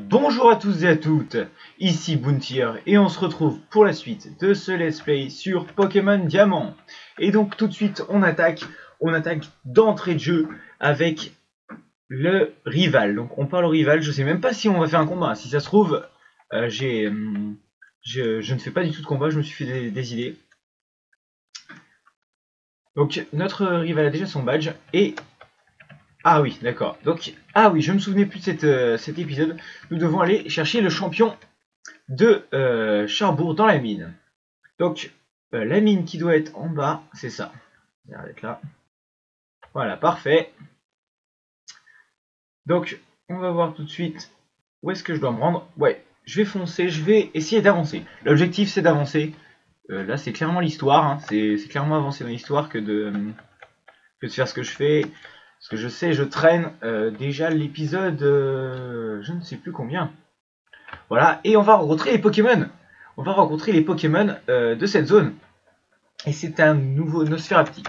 Bonjour à tous et à toutes, ici Bountier et on se retrouve pour la suite de ce let's play sur Pokémon Diamant. Et donc tout de suite on attaque d'entrée de jeu avec le rival. Donc on parle au rival, je sais même pas si on va faire un combat, si ça se trouve je ne fais pas du tout de combat, je me suis fait des idées. Donc notre rival a déjà son badge et... Ah oui, d'accord. Donc, ah oui, je me souvenais plus de cet épisode. Nous devons aller chercher le champion de Charbourg dans la mine. Donc, la mine qui doit être en bas, c'est ça. Elle va être là. Voilà, parfait. Donc, on va voir tout de suite où est-ce que je dois me rendre. Ouais, je vais foncer, je vais essayer d'avancer. L'objectif, c'est d'avancer. Là, c'est clairement l'histoire. Hein. C'est clairement avancer dans l'histoire que de faire ce que je fais. Parce que je sais, je traîne déjà l'épisode, je ne sais plus combien. Voilà, et on va rencontrer les Pokémon. On va rencontrer les Pokémon de cette zone. Et c'est un nouveau Nosferapti.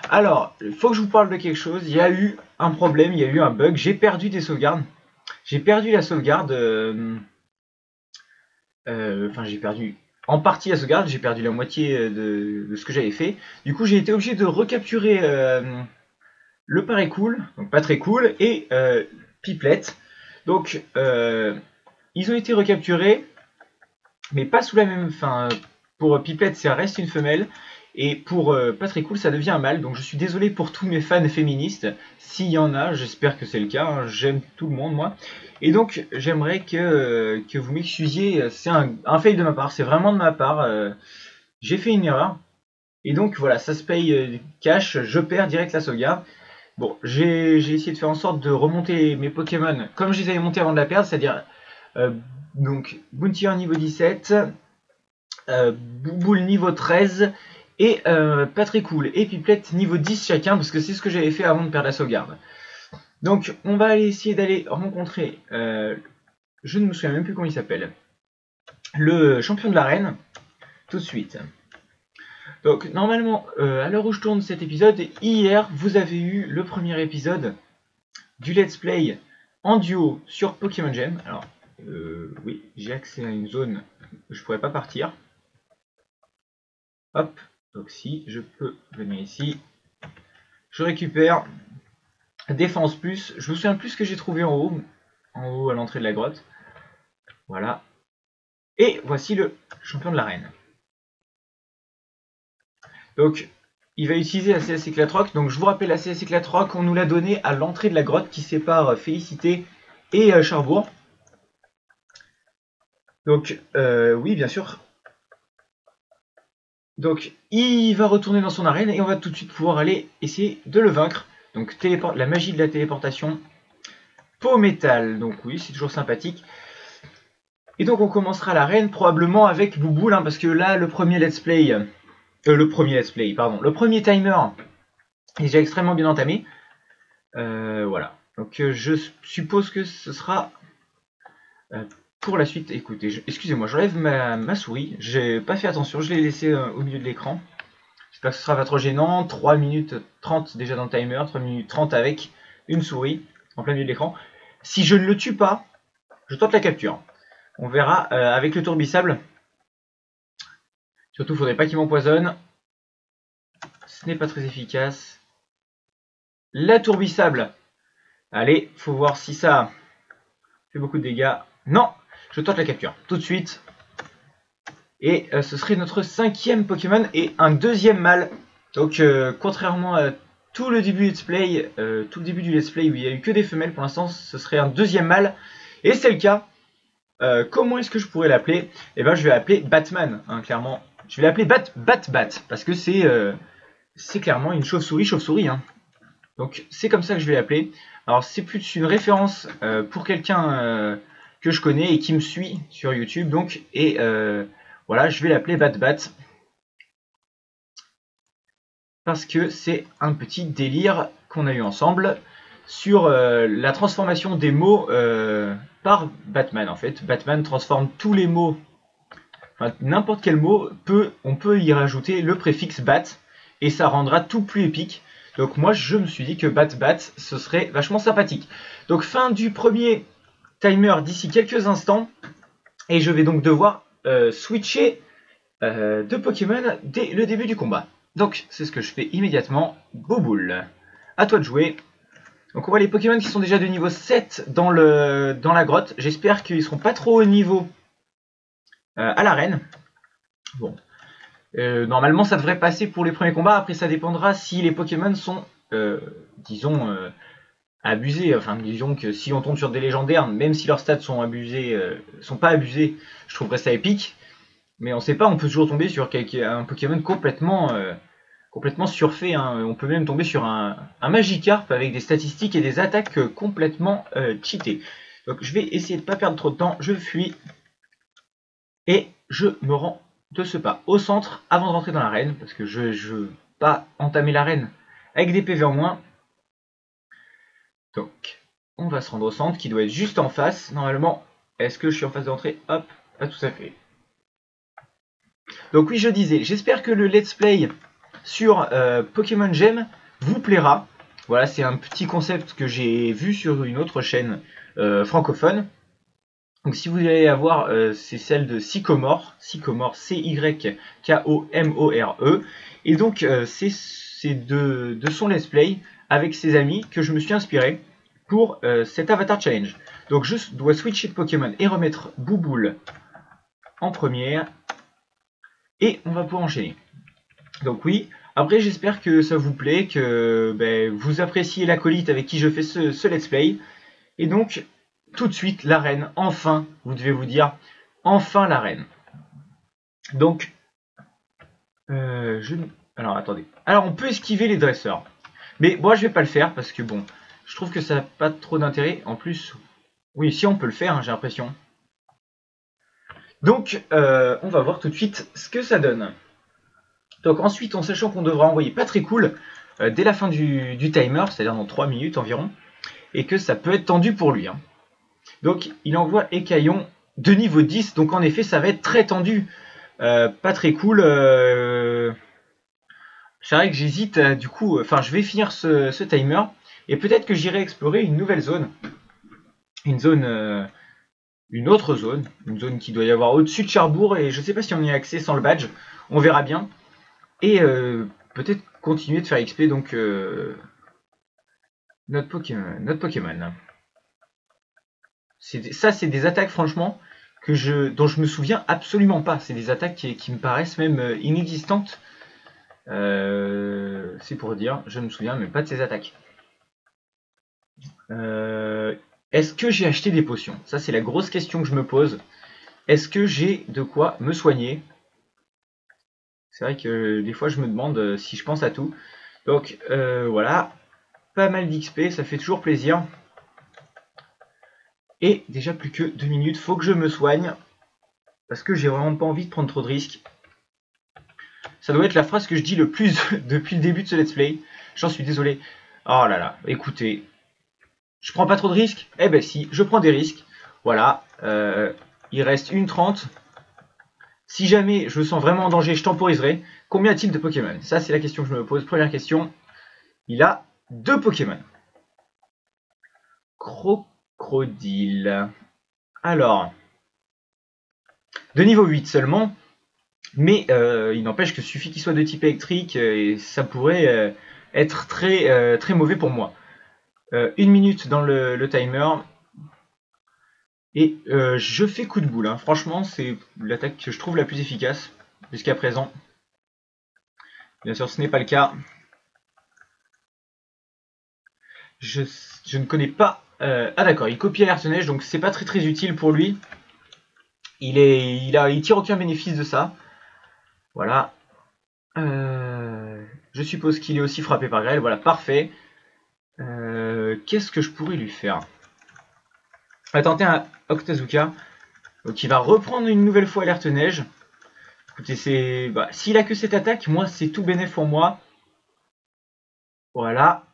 Alors, il faut que je vous parle de quelque chose. Il y a eu un problème, il y a eu un bug. J'ai perdu des sauvegardes. J'ai perdu la sauvegarde. Enfin, j'ai perdu en partie la sauvegarde. J'ai perdu la moitié de ce que j'avais fait. Du coup, j'ai été obligé de recapturer... le Paré Cool, donc pas très cool, et Pipelette. Donc, ils ont été recapturés, mais pas sous la même... Enfin, pour Pipelette, ça reste une femelle, et pour pas très cool, ça devient un mâle. Donc, je suis désolé pour tous mes fans féministes. S'il y en a, j'espère que c'est le cas. Hein, j'aime tout le monde, moi. Et donc, j'aimerais que vous m'excusiez. C'est un fail de ma part, c'est vraiment de ma part. J'ai fait une erreur. Et donc, voilà, ça se paye cash, je perds direct la sauvegarde. Bon, j'ai essayé de faire en sorte de remonter mes Pokémon comme je les avais montés avant de la perdre, c'est-à-dire donc Bountier niveau 17, Bouboule niveau 13 et pas très cool et Pipelette niveau 10 chacun parce que c'est ce que j'avais fait avant de perdre la sauvegarde. Donc on va aller essayer d'aller rencontrer, je ne me souviens même plus comment il s'appelle, le champion de l'arène tout de suite. Donc normalement, à l'heure où je tourne cet épisode, hier vous avez eu le premier épisode du let's play en duo sur Pokémon Gem. Alors oui, j'ai accès à une zone où je pourrais pas partir. Hop, donc si je peux venir ici, je récupère défense plus. Je me souviens plus ce que j'ai trouvé en haut à l'entrée de la grotte. Voilà. Et voici le champion de l'arène. Donc, il va utiliser la CS Éclatroc. Donc, je vous rappelle, la CS Éclatroc, on nous l'a donné à l'entrée de la grotte qui sépare Félicité et Charbourg. Donc, oui, bien sûr. Donc, il va retourner dans son arène et on va tout de suite pouvoir aller essayer de le vaincre. Donc, la magie de la téléportation. Peau métal. Donc, oui, c'est toujours sympathique. Et donc, on commencera l'arène probablement avec Bouboule, hein, parce que là, le premier let's play... le premier timer est déjà extrêmement bien entamé. Voilà. Donc je suppose que ce sera pour la suite. Écoutez, excusez-moi, j'enlève ma souris. J'ai pas fait attention, je l'ai laissé au milieu de l'écran. J'espère que ce sera pas trop gênant. 3 minutes 30 déjà dans le timer, 3 minutes 30 avec une souris en plein milieu de l'écran. Si je ne le tue pas, je tente la capture. On verra avec le tourbissable. Surtout, il ne faudrait pas qu'il m'empoisonne. Ce n'est pas très efficace. La tourbissable. Allez, faut voir si ça fait beaucoup de dégâts. Non, je tente la capture tout de suite. Et ce serait notre 5e Pokémon et un 2e mâle. Donc, contrairement à tout le début du let's play, tout le début du let's play où il n'y a eu que des femelles, pour l'instant, ce serait un 2e mâle. Et c'est le cas. Comment est-ce que je pourrais l'appeler? Eh ben, je vais l'appeler Batman, hein, clairement. Je vais l'appeler Bat, parce que c'est clairement une chauve-souris, hein. Donc c'est comme ça que je vais l'appeler. Alors c'est plus une référence pour quelqu'un que je connais et qui me suit sur YouTube. Donc et voilà, je vais l'appeler Bat parce que c'est un petit délire qu'on a eu ensemble sur la transformation des mots par Batman. En fait, Batman transforme tous les mots, enfin, n'importe quel mot on peut y rajouter le préfixe Bat et ça rendra tout plus épique. Donc moi je me suis dit que Bat ce serait vachement sympathique. Donc fin du premier timer d'ici quelques instants. Et je vais donc devoir switcher de Pokémon dès le début du combat. Donc c'est ce que je fais immédiatement. Bouboule, à toi de jouer. Donc on voit les Pokémon qui sont déjà de niveau 7 dans la grotte. J'espère qu'ils seront pas trop au niveau à l'arène. Bon. Normalement ça devrait passer pour les premiers combats. Après ça dépendra si les Pokémon sont, disons, abusés. Enfin disons que si on tombe sur des légendaires, même si leurs stats sont abusés, sont pas abusés, je trouverais ça épique. Mais on sait pas, on peut toujours tomber sur un Pokémon complètement surfait. Hein. On peut même tomber sur un Magikarp avec des statistiques et des attaques complètement cheatées. Donc je vais essayer de ne pas perdre trop de temps. Je fuis. Et je me rends de ce pas au centre avant de rentrer dans l'arène. Parce que je ne veux pas entamer l'arène avec des PV en moins. Donc on va se rendre au centre qui doit être juste en face. Normalement, est-ce que je suis en face d'entrée? Hop, pas tout à fait. Donc oui, je disais, j'espère que le let's play sur Pokémon Gem vous plaira. Voilà, c'est un petit concept que j'ai vu sur une autre chaîne francophone. Donc si vous allez avoir, c'est celle de Sycomore, C-Y-K-O-M-O-R-E. Et donc c'est de son let's play avec ses amis que je me suis inspiré pour cet Avatar Challenge. Donc je dois switcher de Pokémon et remettre Bouboule en première. Et on va pouvoir enchaîner. Donc oui, après j'espère que ça vous plaît, que vous appréciez l'acolyte avec qui je fais ce let's play. Et donc, tout de suite, l'arène, enfin, vous devez vous dire, enfin l'arène. Donc, alors attendez. Alors on peut esquiver les dresseurs. Mais moi je vais pas le faire parce que bon, je trouve que ça n'a pas trop d'intérêt. En plus, oui, si on peut le faire, hein, j'ai l'impression. Donc, on va voir tout de suite ce que ça donne. Donc ensuite, en sachant qu'on devra envoyer pas très cool dès la fin du timer, c'est-à-dire dans 3 minutes environ, et que ça peut être tendu pour lui. Hein. Donc il envoie Écaillon de niveau 10, donc en effet ça va être très tendu. Pas très cool. C'est vrai que j'hésite, du coup, enfin je vais finir ce timer, et peut-être que j'irai explorer une nouvelle zone. Une autre zone, une zone qui doit y avoir au-dessus de Cherbourg, et je ne sais pas si on y a accès sans le badge, on verra bien. Et peut-être continuer de faire XP donc notre Pokémon. Ça c'est des attaques franchement dont je me souviens absolument pas. C'est des attaques qui me paraissent même inexistantes. C'est pour dire, je ne me souviens même pas de ces attaques. Est-ce que j'ai acheté des potions? Ça c'est la grosse question que je me pose. Est-ce que j'ai de quoi me soigner? C'est vrai que des fois je me demande si je pense à tout. Donc voilà, pas mal d'XP, ça fait toujours plaisir. Et déjà plus que 2 minutes, faut que je me soigne. Parce que j'ai vraiment pas envie de prendre trop de risques. Ça doit être la phrase que je dis le plus depuis le début de ce let's play. J'en suis désolé. Oh là là, écoutez. Je prends pas trop de risques? Eh ben si, je prends des risques. Voilà, il reste 1:30. Si jamais je me sens vraiment en danger, je temporiserai. Combien a-t-il de Pokémon? Ça, c'est la question que je me pose. Première question. Il a 2 Pokémon. Crocodile. Alors, de niveau 8 seulement. Mais il n'empêche que suffit qu'il soit de type électrique et ça pourrait être très mauvais pour moi. 1 minute dans le timer. Et je fais coup de boule. Hein. Franchement, c'est l'attaque que je trouve la plus efficace jusqu'à présent. Bien sûr, ce n'est pas le cas. Je ne connais pas... Ah d'accord, il copie Alerte Neige, donc c'est pas très utile pour lui. Il tire aucun bénéfice de ça. Voilà. Je suppose qu'il est aussi frappé par grêle. Voilà, parfait. Qu'est-ce que je pourrais lui faire? On va tenter un Octazooka. Donc il va reprendre une nouvelle fois Alerte Neige. Écoutez, s'il a que cette attaque, moi c'est tout bénéf pour moi. Voilà.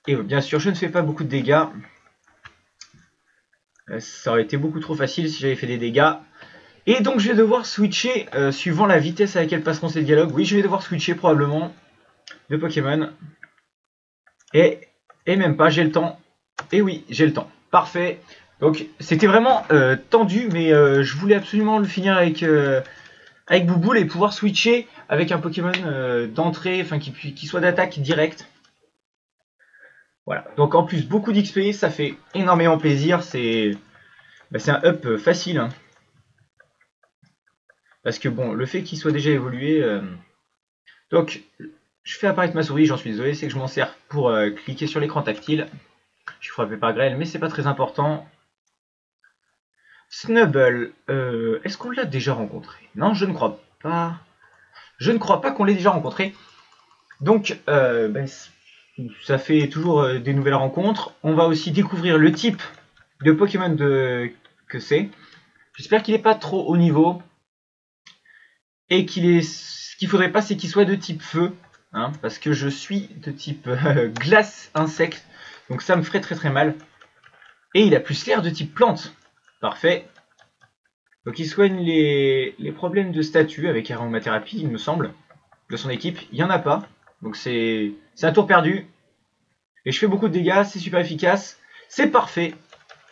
Et bien sûr, je ne fais pas beaucoup de dégâts. Ça aurait été beaucoup trop facile si j'avais fait des dégâts. Et donc je vais devoir switcher, suivant la vitesse à laquelle passeront ces dialogues. Oui, je vais devoir switcher probablement de Pokémon. Et même pas, j'ai le temps. Et oui, j'ai le temps. Parfait. Donc c'était vraiment tendu, mais je voulais absolument le finir avec Bouboule et pouvoir switcher avec un Pokémon d'entrée, enfin qui soit d'attaque directe. Voilà, donc en plus beaucoup d'XP, ça fait énormément plaisir, c'est un up facile. Hein. Parce que bon, le fait qu'il soit déjà évolué... Donc, je fais apparaître ma souris, j'en suis désolé, c'est que je m'en sers pour cliquer sur l'écran tactile. Je suis frappé par grêle, mais c'est pas très important. Snubble, est-ce qu'on l'a déjà rencontré? Non, je ne crois pas. Je ne crois pas qu'on l'ait déjà rencontré. Donc, ça fait toujours des nouvelles rencontres. On va aussi découvrir le type de Pokémon que c'est. J'espère qu'il n'est pas trop haut niveau. Et ce qu'il faudrait pas, c'est qu'il soit de type feu. Hein, parce que je suis de type glace insecte. Donc ça me ferait très très mal. Et il a plus l'air de type plante. Parfait. Donc il soigne les problèmes de statut avec aromathérapie, il me semble. De son équipe, il n'y en a pas. Donc c'est un tour perdu. Et je fais beaucoup de dégâts, c'est super efficace. C'est parfait.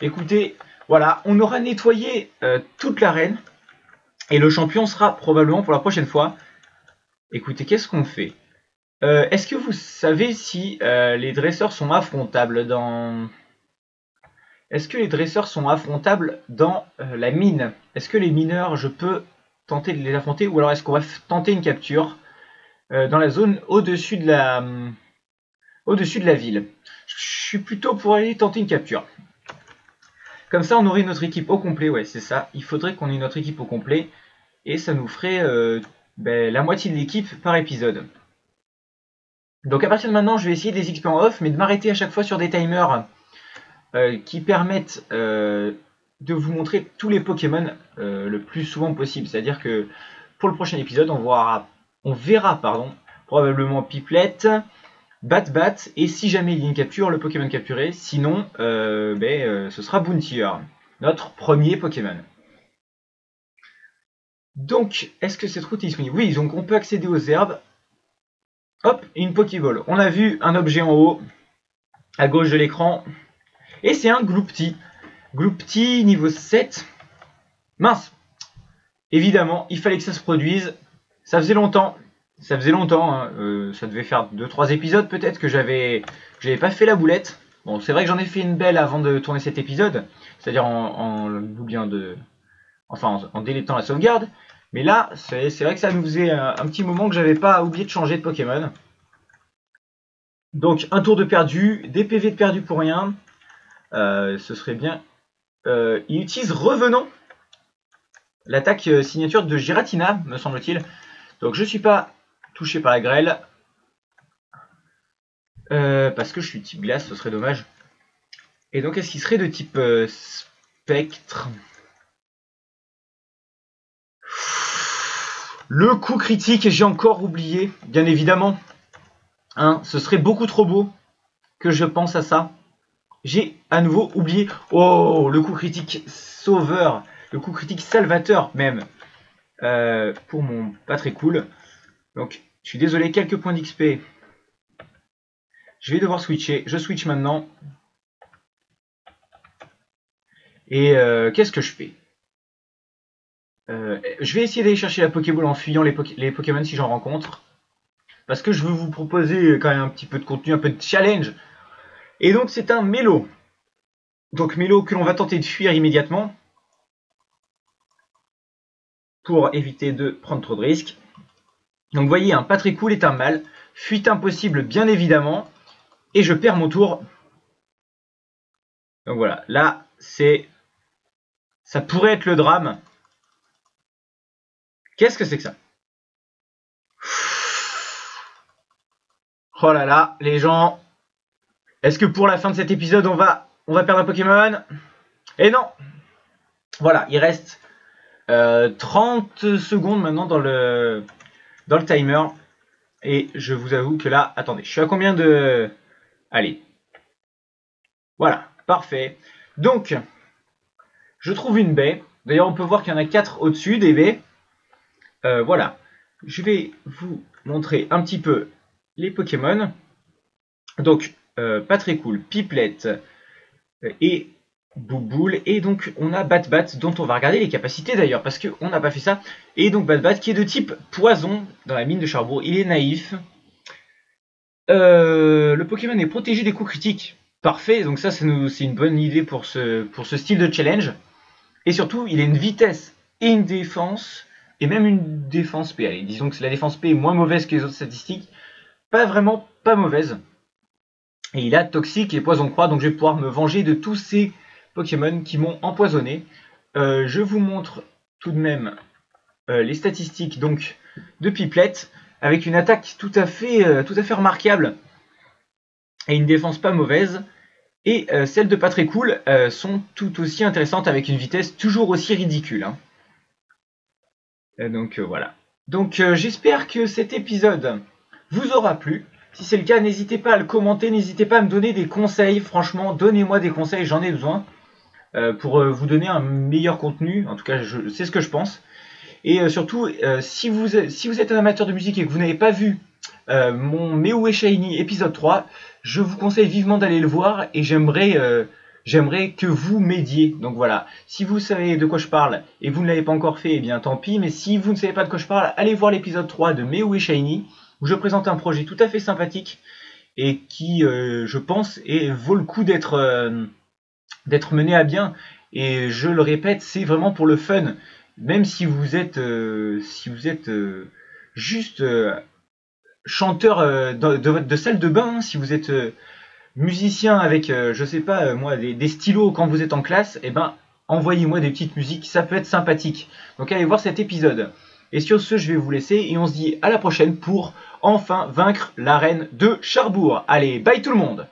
Écoutez, voilà, on aura nettoyé toute l'arène. Et le champion sera probablement pour la prochaine fois. Écoutez, qu'est-ce qu'on fait? Est-ce que vous savez si les dresseurs sont affrontables dans... Est-ce que les dresseurs sont affrontables dans la mine? Est-ce que les mineurs, je peux tenter de les affronter? Ou alors est-ce qu'on va tenter une capture dans la zone au-dessus de la ville? Je suis plutôt pour aller tenter une capture. Comme ça, on aurait notre équipe au complet. Ouais, c'est ça. Il faudrait qu'on ait notre équipe au complet. Et ça nous ferait la moitié de l'équipe par épisode. Donc à partir de maintenant, je vais essayer des XP en off, mais de m'arrêter à chaque fois sur des timers qui permettent de vous montrer tous les Pokémon le plus souvent possible. C'est-à-dire que pour le prochain épisode, on verra probablement Pipelette, Bat, et si jamais il y a une capture, le Pokémon capturé. Sinon, ce sera Bountier, notre premier Pokémon. Donc, est-ce que cette route est disponible? Oui, donc on peut accéder aux herbes. Hop, une Pokéball. On a vu un objet en haut, à gauche de l'écran. Et c'est un Gloupti. Gloupti niveau 7. Mince. Évidemment, il fallait que ça se produise. Ça faisait longtemps. Ça devait faire 2-3 épisodes peut-être que j'avais pas fait la boulette. Bon, c'est vrai que j'en ai fait une belle avant de tourner cet épisode. C'est-à-dire en délétant la sauvegarde. Mais là, c'est vrai que ça nous faisait un petit moment que j'avais pas oublié de changer de Pokémon. Donc, un tour de perdu, des PV de perdu pour rien. Ce serait bien. Il utilise Revenant. L'attaque signature de Giratina, me semble-t-il. Donc, je suis pas touché par la grêle. Parce que je suis type glace, ce serait dommage. Et donc, est-ce qu'il serait de type spectre? Le coup critique, j'ai encore oublié, bien évidemment. Hein, ce serait beaucoup trop beau que je pense à ça. J'ai à nouveau oublié. Oh, le coup critique sauveur. Le coup critique salvateur, même. Pour mon pas très cool. Donc, je suis désolé, quelques points d'XP. Je vais devoir switcher. Je switch maintenant. Et qu'est-ce que je fais? Je vais essayer d'aller chercher la Pokéball en fuyant les Pokémon si j'en rencontre. Parce que je veux vous proposer quand même un petit peu de contenu, un peu de challenge. Et donc c'est un Mélo. Donc Mélo que l'on va tenter de fuir immédiatement. Pour éviter de prendre trop de risques. Donc vous voyez, un pas très cool est un mal. Fuite impossible bien évidemment. Et je perds mon tour. Donc voilà, là ça pourrait être le drame. Qu'est-ce que c'est que ça? Oh là là, les gens. Est-ce que pour la fin de cet épisode, on va perdre un Pokémon? Et non. Voilà, il reste 30 secondes maintenant dans le timer. Et je vous avoue que là, attendez, je suis à combien de... Allez. Voilà, parfait. Donc, je trouve une baie. D'ailleurs, on peut voir qu'il y en a 4 au-dessus des baies. Voilà. Je vais vous montrer un petit peu les Pokémon. Donc, pas très cool. Pipelette et Bouboule, et donc on a Bat Bat dont on va regarder les capacités d'ailleurs parce qu'on n'a pas fait ça. Et donc Bat Bat qui est de type poison dans la mine de Cherbourg, il est naïf. Le Pokémon est protégé des coups critiques, parfait, donc ça c'est une bonne idée pour ce style de challenge. Et surtout il a une vitesse et une défense, et même une défense P. Allez, disons que la défense P est moins mauvaise que les autres statistiques, pas vraiment pas mauvaise. Et il a Toxique et Poison Croix, donc je vais pouvoir me venger de tous ces Pokémon qui m'ont empoisonné. Je vous montre tout de même les statistiques donc de Piplup, avec une attaque tout à fait remarquable et une défense pas mauvaise. Et celles de Pas Très Cool sont tout aussi intéressantes avec une vitesse toujours aussi ridicule. Hein. Donc voilà. Donc j'espère que cet épisode vous aura plu. Si c'est le cas, n'hésitez pas à le commenter, n'hésitez pas à me donner des conseils. Franchement, donnez-moi des conseils, j'en ai besoin pour vous donner un meilleur contenu. En tout cas, c'est ce que je pense. Et surtout, si vous êtes un amateur de musique et que vous n'avez pas vu mon Mew Shiny épisode 3, je vous conseille vivement d'aller le voir et j'aimerais que vous m'aidiez. Donc voilà, si vous savez de quoi je parle et vous ne l'avez pas encore fait, eh bien tant pis. Mais si vous ne savez pas de quoi je parle, allez voir l'épisode 3 de Mew Shiny où je présente un projet tout à fait sympathique et qui, je pense, vaut le coup d'être mené à bien. Et je le répète, c'est vraiment pour le fun. Même si vous êtes juste chanteur de salle de bain, hein, si vous êtes musicien avec, je sais pas, moi, des stylos quand vous êtes en classe, eh ben, envoyez-moi des petites musiques, ça peut être sympathique. Donc allez voir cet épisode. Et sur ce, je vais vous laisser et on se dit à la prochaine pour enfin vaincre l'arène de Cherbourg. Allez, bye tout le monde!